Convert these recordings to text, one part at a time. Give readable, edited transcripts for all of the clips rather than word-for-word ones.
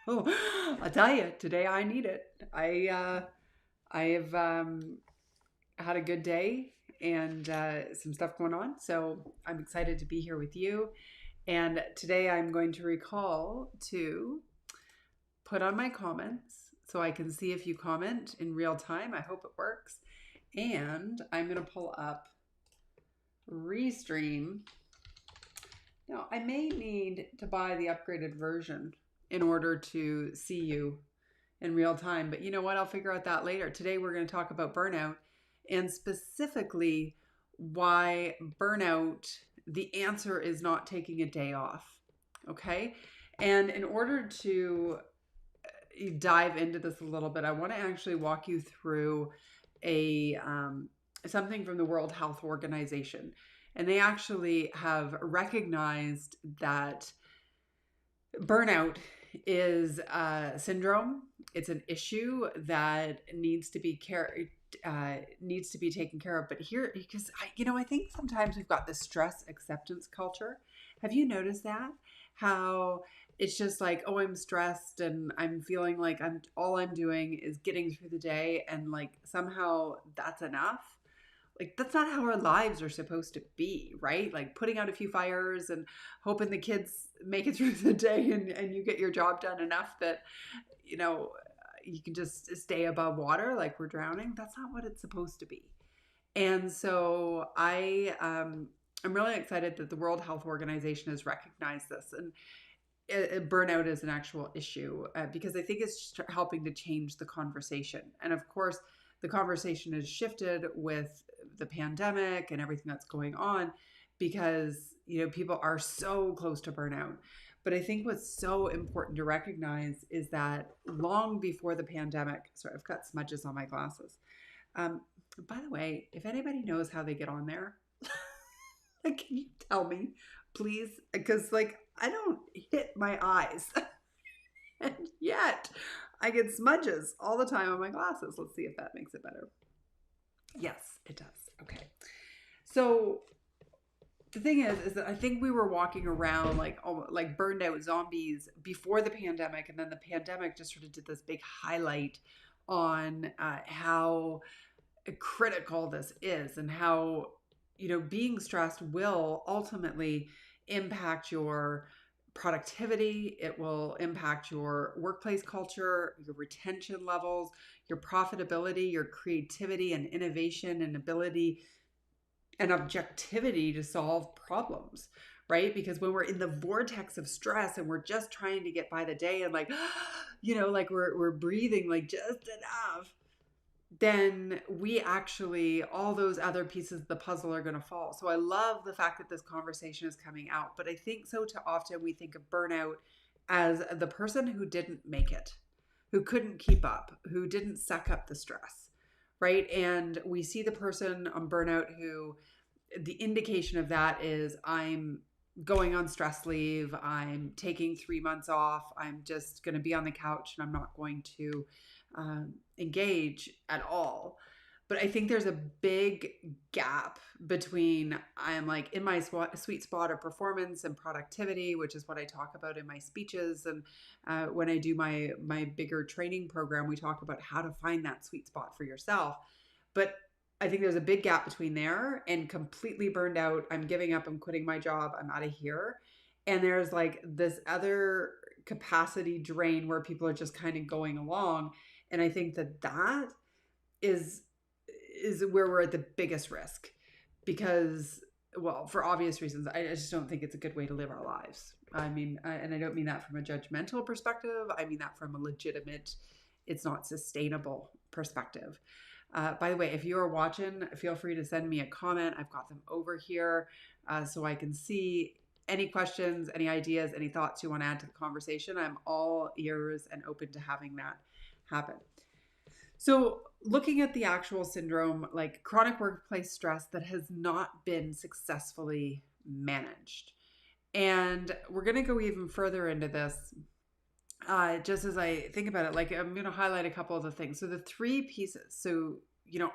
Oh, I'll tell you, today I need it. I have had a good day and some stuff going on, so I'm excited to be here with you. And today I'm going to recall to put on my comments so I can see if you comment in real time. I hope it works. And I'm going to pull up Restream. Now, I may need to buy the upgraded version in order to see you in real time. But you know what? I'll figure out that later. Today, we're going to talk about burnout and specifically why burnout, the answer is not taking a day off. Okay. And in order to dive into this a little bit, I want to actually walk you through a something from the World Health Organization. And they actually have recognized that burnout is a syndrome. It's an issue that needs to be taken care of. But here, because I think sometimes we've got this stress acceptance culture. Have you noticed that? How it's just like, oh, I'm stressed and I'm feeling like I'm doing is getting through the day, and like somehow that's enough. Like that's not how our lives are supposed to be, right? Like putting out a few fires and hoping the kids make it through the day, and you get your job done enough that you know you can just stay above water like we're drowning. That's not what it's supposed to be. And so I'm really excited that the World Health Organization has recognized this, and burnout is an actual issue because I think it's helping to change the conversation. And of course, the conversation has shifted with the pandemic and everything that's going on because people are so close to burnout. But I think what's so important to recognize is that long before the pandemic, sorry, I've got smudges on my glasses. Um, by the way, if anybody knows how they get on there, like, can you tell me, please? Because like I don't hit my eyes, and yet I get smudges all the time on my glasses. Let's see if that makes it better. Yes, it does. Okay. So the thing is that I think we were walking around like burned out zombies before the pandemic, and then the pandemic just sort of did this big highlight on how critical this is, and how being stressed will ultimately impact your productivity. It will impact your workplace culture, your retention levels, your profitability, your creativity and innovation and ability and objectivity to solve problems, right? Because when we're in the vortex of stress and we're just trying to get by the day and like like we're breathing like just enough, then we actually, all those other pieces of the puzzle are going to fall. So I love the fact that this conversation is coming out, but I think so too often we think of burnout as the person who didn't make it, who couldn't keep up, who didn't suck up the stress, right? And we see the person on burnout who the indication of that is I'm going on stress leave, I'm taking 3 months off, I'm just going to be on the couch and I'm not going to engage at all. But I think there's a big gap between I'm like in my sweet spot of performance and productivity, which is what I talk about in my speeches. And when I do my bigger training program, we talk about how to find that sweet spot for yourself. But I think there's a big gap between there and completely burned out. I'm giving up. I'm quitting my job. I'm out of here. And there's like this other capacity drain where people are just kind of going along. And I think that is where we're at the biggest risk because, well, for obvious reasons, I just don't think it's a good way to live our lives. I mean, and I don't mean that from a judgmental perspective. I mean that from a legitimate, it's not sustainable perspective. By the way, if you are watching, feel free to send me a comment. I've got them over here so I can see any questions, any ideas, any thoughts you want to add to the conversation. I'm all ears and open to having that happen. So, looking at the actual syndrome, like chronic workplace stress that has not been successfully managed. And we're going to go even further into this just as I think about it. Like, I'm going to highlight a couple of the things. So, the three pieces. So,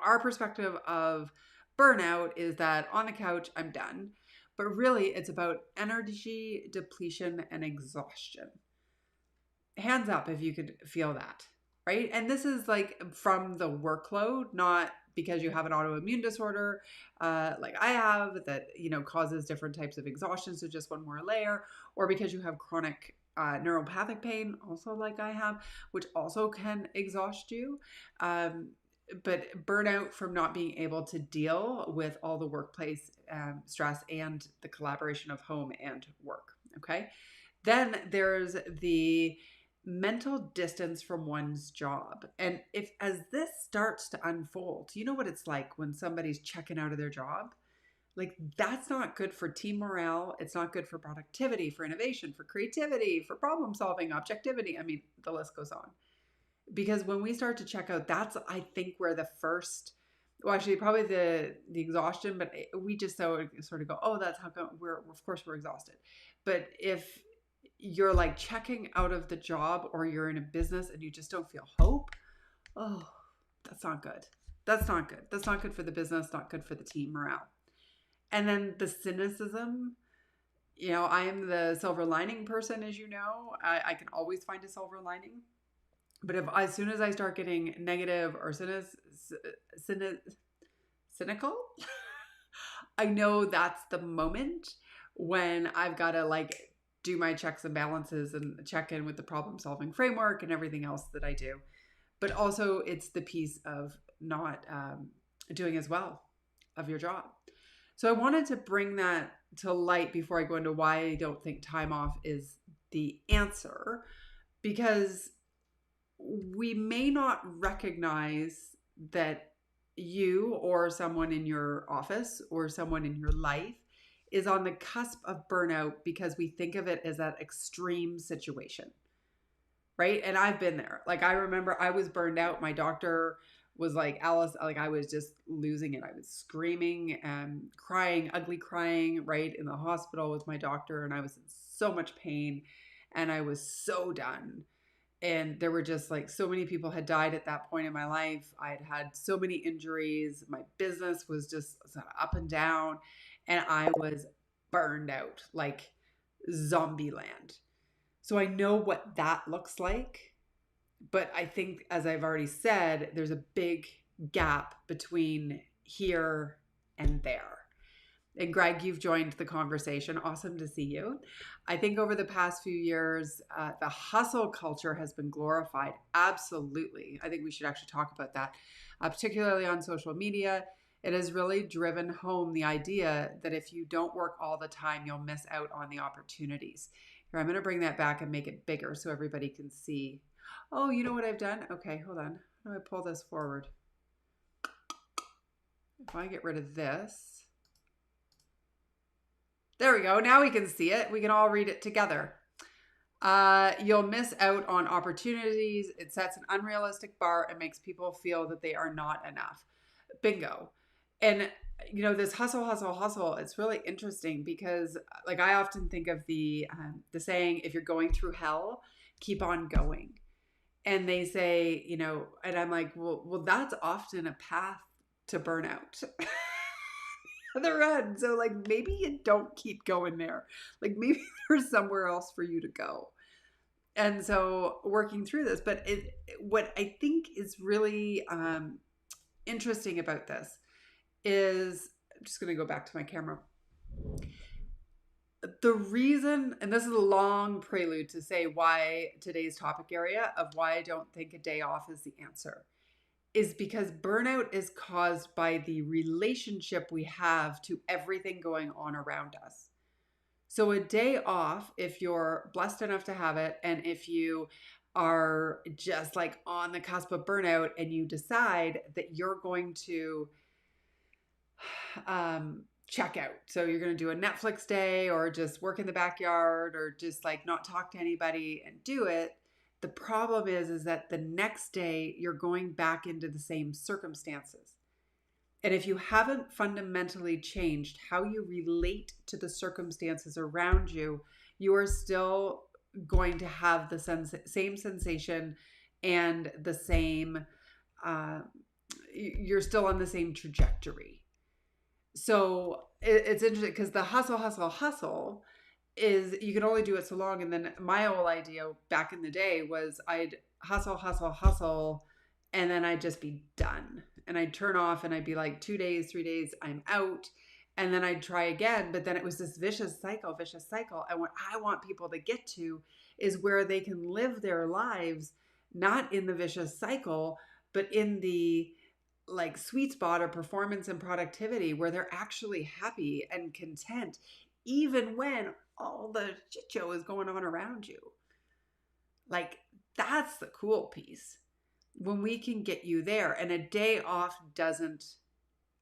our perspective of burnout is that on the couch, I'm done. But really, it's about energy depletion and exhaustion. Hands up if you could feel that, right? And this is like from the workload, not because you have an autoimmune disorder like I have that, causes different types of exhaustion. So just one more layer, or because you have chronic neuropathic pain, also like I have, which also can exhaust you. But burnout from not being able to deal with all the workplace stress and the collaboration of home and work. Okay. Then there's the mental distance from one's job. And if as this starts to unfold, you know what it's like when somebody's checking out of their job? Like that's not good for team morale. It's not good for productivity, for innovation, for creativity, for problem solving, objectivity. I mean, the list goes on. Because when we start to check out, that's I think where the first well actually probably the exhaustion, but we just sort of go, oh, that's how come we're of course we're exhausted. But if you're like checking out of the job or you're in a business and you just don't feel hope, oh, that's not good. That's not good. That's not good for the business, not good for the team morale. And then the cynicism, I am the silver lining person, as you know. I can always find a silver lining. But if as soon as I start getting negative or cynical, I know that's the moment when I've got to like do my checks and balances and check in with the problem solving framework and everything else that I do. But also it's the piece of not doing as well of your job. So I wanted to bring that to light before I go into why I don't think time off is the answer, because we may not recognize that you or someone in your office or someone in your life is on the cusp of burnout because we think of it as that extreme situation, right? And I've been there. Like I remember I was burned out. My doctor was like, Alice, like I was just losing it. I was screaming and crying, ugly crying, right in the hospital with my doctor. And I was in so much pain and I was so done. And there were just like so many people had died at that point in my life. I had had so many injuries. My business was just up and down. And I was burned out like zombie land. So I know what that looks like. But I think, as I've already said, there's a big gap between here and there. And Greg, you've joined the conversation. Awesome to see you. I think over the past few years, the hustle culture has been glorified. Absolutely. I think we should actually talk about that, particularly on social media. It has really driven home the idea that if you don't work all the time, you'll miss out on the opportunities. Here, I'm going to bring that back and make it bigger so everybody can see. Oh, you know what I've done? Okay, hold on. How do I pull this forward? If I get rid of this. There we go. Now we can see it. We can all read it together. You'll miss out on opportunities. It sets an unrealistic bar and makes people feel that they are not enough. Bingo. And this hustle, it's really interesting because like I often think of the saying, if you're going through hell, keep on going. And they say, and I'm like, well, that's often a path to burnout. Other end. So like maybe you don't keep going there. Like maybe there's somewhere else for you to go. And so working through this, but what I think is really interesting about this is, I'm just going to go back to my camera. The reason, and this is a long prelude to say why today's topic area of why I don't think a day off is the answer, is because burnout is caused by the relationship we have to everything going on around us. So a day off, if you're blessed enough to have it, and if you are just like on the cusp of burnout and you decide that you're going to check out. So you're going to do a Netflix day or just work in the backyard or just like not talk to anybody and do it. The problem is that the next day you're going back into the same circumstances. And if you haven't fundamentally changed how you relate to the circumstances around you, you are still going to have the same sensation and the same, you're still on the same trajectory. So it's interesting because the hustle is you can only do it so long. And then my whole idea back in the day was I'd hustle, hustle, hustle, and then I'd just be done. And I'd turn off and I'd be like 2 days, 3 days, I'm out. And then I'd try again. But then it was this vicious cycle, vicious cycle. And what I want people to get to is where they can live their lives, not in the vicious cycle, but in the like sweet spot of performance and productivity where they're actually happy and content, even when all the shit show is going on around you. Like, that's the cool piece. When we can get you there, and a day off doesn't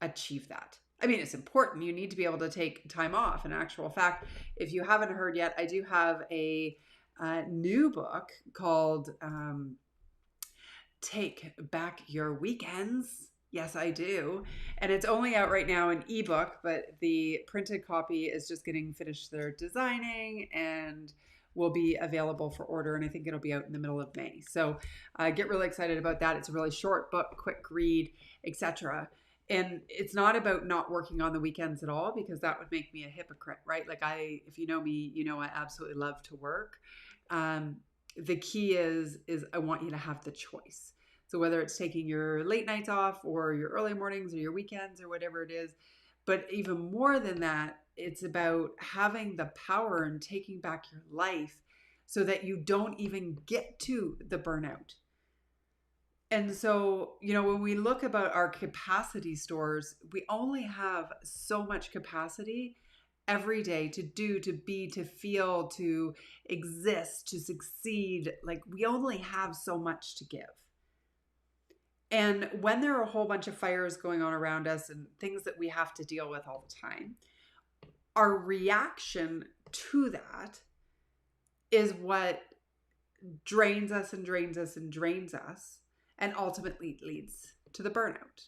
achieve that. I mean, it's important. You need to be able to take time off. In actual fact, if you haven't heard yet, I do have a new book called Take Back Your Weekends. Yes, I do. And it's only out right now in ebook, but the printed copy is just getting finished their designing and will be available for order. And I think it'll be out in the middle of May. So get really excited about that. It's a really short book, quick read, etc. And it's not about not working on the weekends at all, because that would make me a hypocrite, right? Like if you know me, you know I absolutely love to work. The key is I want you to have the choice. So whether it's taking your late nights off or your early mornings or your weekends or whatever it is, but even more than that, it's about having the power and taking back your life so that you don't even get to the burnout. And so, when we look about our capacity stores, we only have so much capacity every day to do, to be, to feel, to exist, to succeed. Like, we only have so much to give. And when there are a whole bunch of fires going on around us and things that we have to deal with all the time, our reaction to that is what drains us and drains us and drains us, and ultimately leads to the burnout.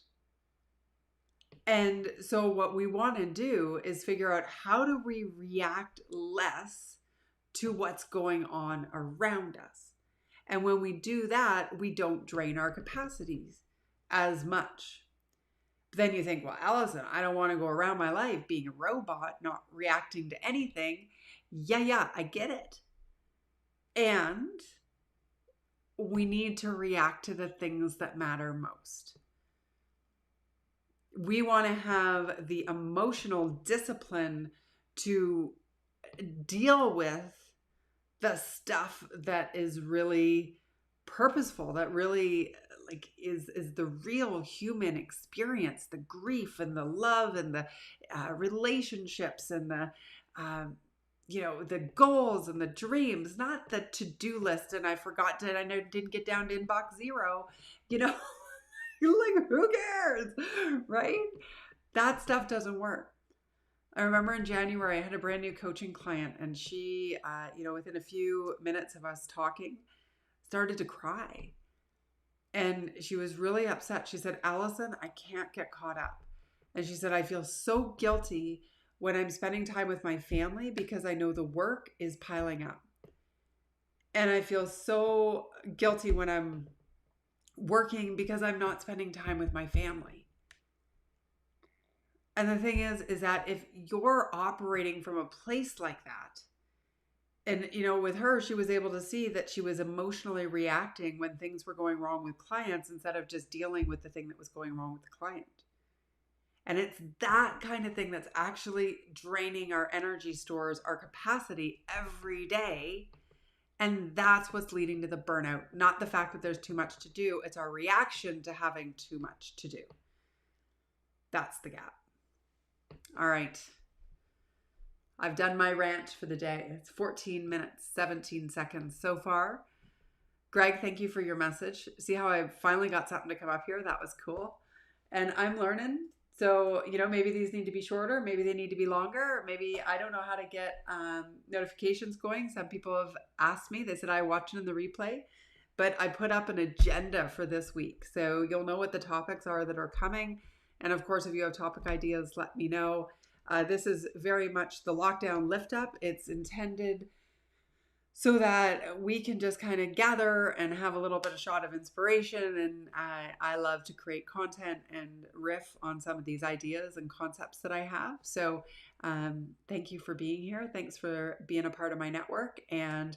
And so what we want to do is figure out, how do we react less to what's going on around us? And when we do that, we don't drain our capacities as much. But then you think, well, Allison, I don't want to go around my life being a robot, not reacting to anything. Yeah, I get it. And we need to react to the things that matter most. We want to have the emotional discipline to deal with the stuff that is really purposeful, that really is the real human experience, the grief and the love and the relationships and the the goals and the dreams, not the to-do list. And I didn't get down to inbox 0, like, who cares, right? That stuff doesn't work. I remember in January, I had a brand new coaching client, and she, within a few minutes of us talking, started to cry. And she was really upset. She said, Allison, I can't get caught up. And she said, I feel so guilty when I'm spending time with my family because I know the work is piling up. And I feel so guilty when I'm working because I'm not spending time with my family. And the thing is that if you're operating from a place like that, and, with her, she was able to see that she was emotionally reacting when things were going wrong with clients instead of just dealing with the thing that was going wrong with the client. And it's that kind of thing that's actually draining our energy stores, our capacity every day. And that's what's leading to the burnout, not the fact that there's too much to do. It's our reaction to having too much to do. That's the gap. All right. I've done my rant for the day. It's 14 minutes, 17 seconds so far. Greg, thank you for your message. See how I finally got something to come up here? That was cool. And I'm learning. So, maybe these need to be shorter. Maybe they need to be longer. Maybe I don't know how to get notifications going. Some people have asked me. They said, I watch it in the replay. But I put up an agenda for this week. So you'll know what the topics are that are coming. And of course, if you have topic ideas, let me know. This is very much the lockdown lift up. It's intended so that we can just kind of gather and have a little bit of shot of inspiration. And I love to create content and riff on some of these ideas and concepts that I have. So Thank you for being here. Thanks for being a part of my network. And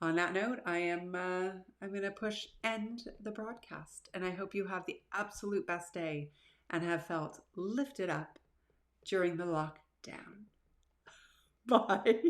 on that note, I'm going to push end the broadcast. And I hope you have the absolute best day and have felt lifted up during the lockdown. Bye.